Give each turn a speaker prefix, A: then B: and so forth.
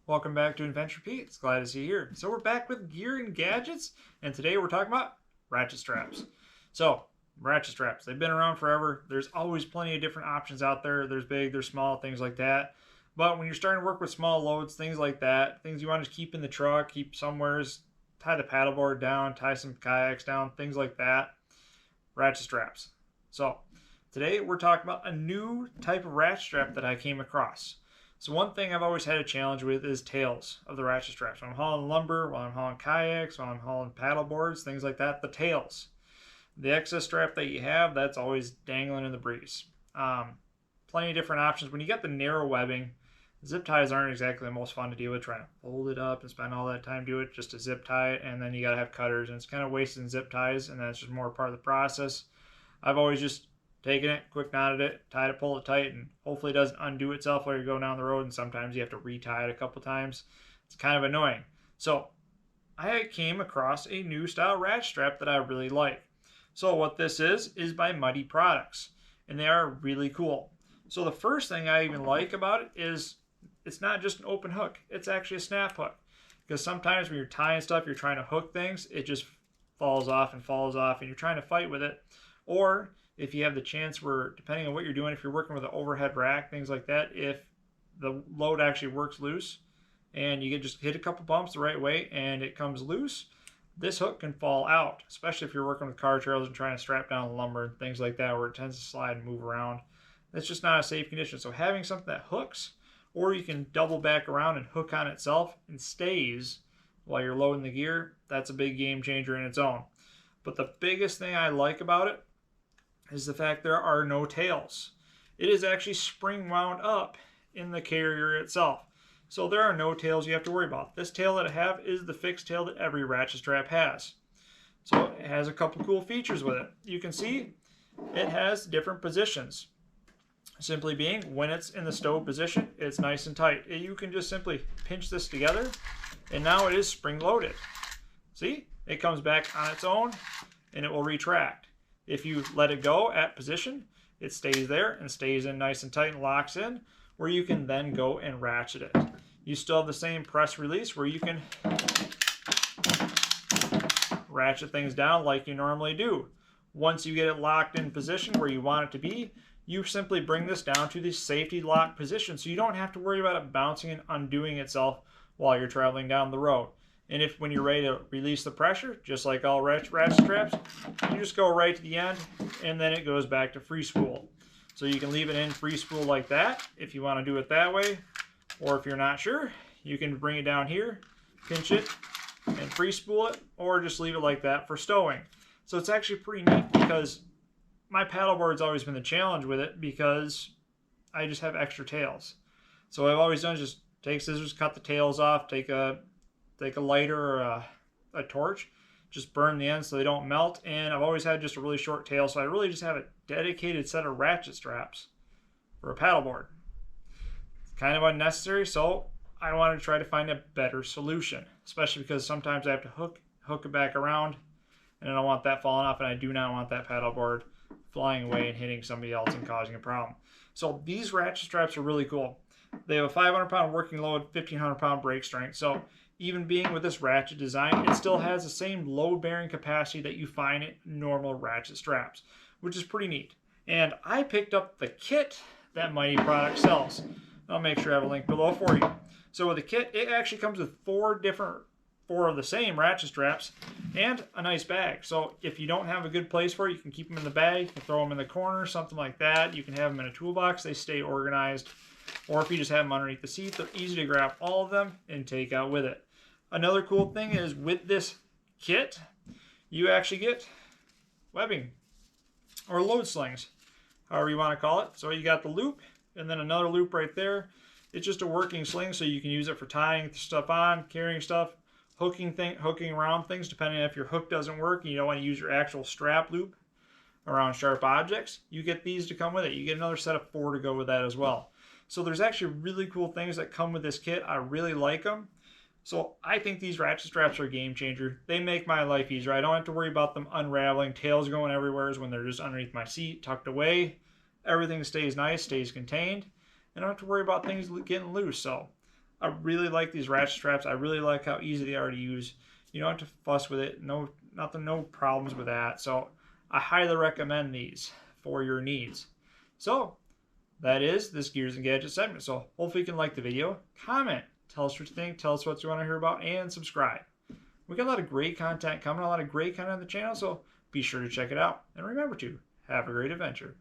A: Welcome back to Adventure Pete's. Glad to see you here. So we're back with gear and gadgets, and today we're talking about ratchet straps. So, ratchet straps, they've been around forever. There's always plenty of different options out there. There's big, there's small, things like that. But when you're starting to work with small loads, things like that, things you want to keep in the truck, keep somewheres, tie the paddleboard down, tie some kayaks down, things like that, ratchet straps. So, today we're talking about a new type of ratchet strap that I came across. So one thing I've always had a challenge with is tails of the ratchet straps. When I'm hauling lumber, while I'm hauling kayaks, while I'm hauling paddle boards, things like that, the tails. The excess strap that you have, that's always dangling in the breeze. Plenty of different options. When you get the narrow webbing, zip ties aren't exactly the most fun to deal with, trying to fold it up and spend all that time to do it just to zip tie it, and then you got to have cutters, and it's kind of wasting zip ties, and that's just more part of the process. I've always just taken it, quick knotted it, tied it, pulled it tight, and hopefully it doesn't undo itself while you're going down the road, and sometimes you have to retie it a couple times. It's kind of annoying. So I came across a new style ratchet strap that I really like. So what this is by Muddy Products, and they are really cool. So the first thing I even like about it is it's not just an open hook, it's actually a snap hook. Because sometimes when you're tying stuff, you're trying to hook things, it just falls off, and you're trying to fight with it. Or if you have the chance where, depending on what you're doing, if you're working with an overhead rack, things like that, if the load actually works loose and you get just hit a couple bumps the right way and it comes loose, this hook can fall out, especially if you're working with car trailers and trying to strap down lumber and things like that, where it tends to slide and move around. It's just not a safe condition. So having something that hooks, or you can double back around and hook on itself and stays while you're loading the gear, that's a big game changer in its own. But the biggest thing I like about it is the fact there are no tails. It is actually spring wound up in the carrier itself. So there are no tails you have to worry about. This tail that I have is the fixed tail that every ratchet strap has. So it has a couple cool features with it. You can see it has different positions. Simply being, when it's in the stowed position, it's nice and tight. You can just simply pinch this together, and now it is spring loaded. See? It comes back on its own, and it will retract. If you let it go at position, it stays there and stays in nice and tight and locks in, where you can then go and ratchet it. You still have the same press release where you can ratchet things down like you normally do. Once you get it locked in position where you want it to be, you simply bring this down to the safety lock position, so you don't have to worry about it bouncing and undoing itself while you're traveling down the road. And if when you're ready to release the pressure, just like all ratchet straps, you just go right to the end, and then it goes back to free spool. So you can leave it in free spool like that if you want to do it that way. Or if you're not sure, you can bring it down here, pinch it, and free spool it, or just leave it like that for stowing. So it's actually pretty neat, because my paddleboard's always been the challenge with it, because I just have extra tails. So what I've always done is just take scissors, cut the tails off, take a lighter or a torch, just burn the ends so they don't melt, and I've always had just a really short tail, so I really just have a dedicated set of ratchet straps for a paddleboard. It's kind of unnecessary, so I wanted to try to find a better solution, especially because sometimes I have to hook it back around, and I don't want that falling off, and I do not want that paddleboard flying away and hitting somebody else and causing a problem. So these ratchet straps are really cool. They have a 500-pound working load, 1,500-pound brake strength, so even being with this ratchet design, it still has the same load-bearing capacity that you find in normal ratchet straps, which is pretty neat. And I picked up the kit that Mighty Product sells. I'll make sure I have a link below for you. So with the kit, it actually comes with four of the same ratchet straps and a nice bag. So if you don't have a good place for it, you can keep them in the bag, you can throw them in the corner, something like that. You can have them in a toolbox, they stay organized. Or if you just have them underneath the seat, they're easy to grab all of them and take out with it. Another cool thing is with this kit, you actually get webbing or load slings, however you want to call it. So you got the loop and then another loop right there. It's just a working sling, so you can use it for tying stuff on, carrying stuff, hooking around things, depending on if your hook doesn't work and you don't want to use your actual strap loop around sharp objects. You get these to come with it. You get another set of 4 to go with that as well. So there's actually really cool things that come with this kit. I really like them. So I think these ratchet straps are a game changer. They make my life easier. I don't have to worry about them unraveling, tails going everywhere when they're just underneath my seat, tucked away. Everything stays nice, stays contained. And I don't have to worry about things getting loose. So I really like these ratchet straps. I really like how easy they are to use. You don't have to fuss with it. No problems with that. So I highly recommend these for your needs. So that is this Gears and Gadgets segment. So hopefully you can like the video, comment, tell us what you think, tell us what you want to hear about, and subscribe. We got a lot of great content coming, a lot of great content on the channel, so be sure to check it out. And remember to have a great adventure.